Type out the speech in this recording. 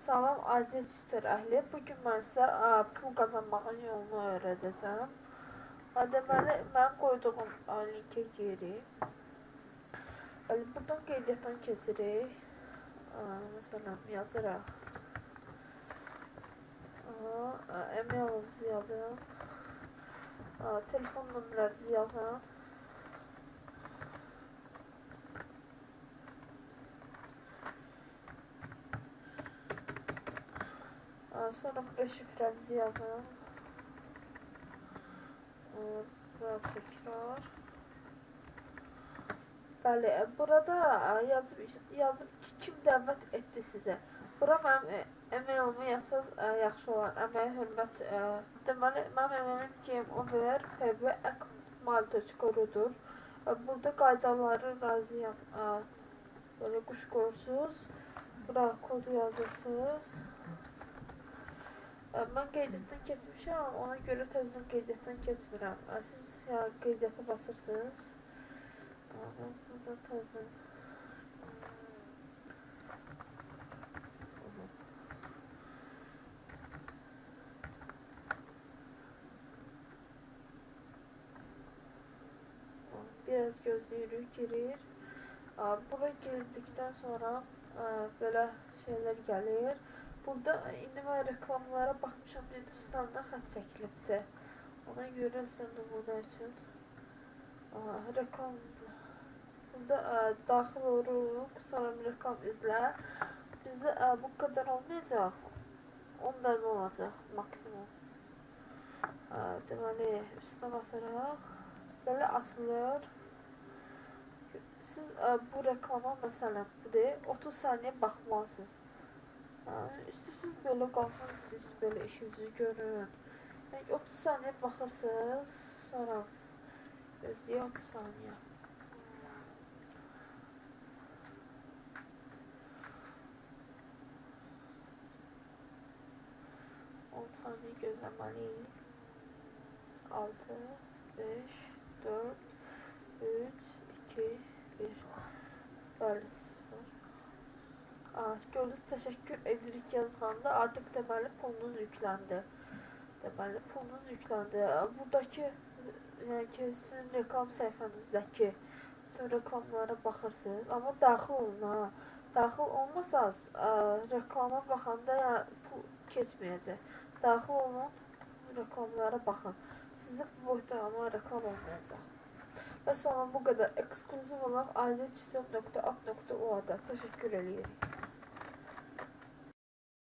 Salam Aziz Çıtır əhli. Bugün mən sizə pul qazanmağın yolunu öyrədəcəm. Deməli, mən qoyduğum linkə girik. Buradan qeydiyyatdan keçirik. Məsələn, yazıraq. E-mailinizi yazın. Telefon nömrənizi yazın. Sonra buraya şifrənizi yazın. Buraya təkrar. Bəli, burada yazıb ki, kim dəvət etdi sizə. Bura mənim e-mailimi yazsaz yaxşı olar. Əməyə hörmət. Deməli, mənim e-mailim gameover@pb@mal.ru-dur. Burada qaydaları razıyam. Böyle quş qoyursunuz. Bura kodu yazırsınız. Mən qeydiyyatdan keçmişəm, ona görə təzədən qeydiyyatdan keçmirəm. Siz qeydiyyata basırsınız. Mən burada təzədən biraz gözləyirik, girir. Bura girdikdən sonra belə şeylər gəlir. Burada indi mən reklamlara baxmışam, Hindistan'da xət çəkilibdir. Ona görə sizə nümunə üçün reklam izlə. Burada daxil oluruq, sonra reklam izlə. Bizdə bu qədər olmayacaq, 10 dənə olacaq maksimum. Deməli, üstünə basaraq, belə açılır. Siz bu reklama məsələn, 30 saniyə baxmalısınız. İstəyirsiniz belə qalsın, siz belə işinizi görün. 30 saniyə baxırsınız, sonra gözləyək 30 saniyə. Saniye gözləməliyik. 6, 5, 4, 3, 2, 1. Bəli, 0. Gördünüz, təşəkkür edirik yazılanda artıq deməli pulunuz yükləndi. Deməli pulunuz yükləndi. Buradakı yəni ki, sizin reklam səhifənizdəki bütün reklamlara baxırsınız. Amma daxil olun. Daxil olmasanız reklama baxanda pul keçməyəcək. Daxil olun, reklamlara baxın. Sizdə bu boyda amma reklam olmayacaq. Və sonra bu qədər ekskluziv olaraq azizçisim.at.o-da təşəkkür edirik.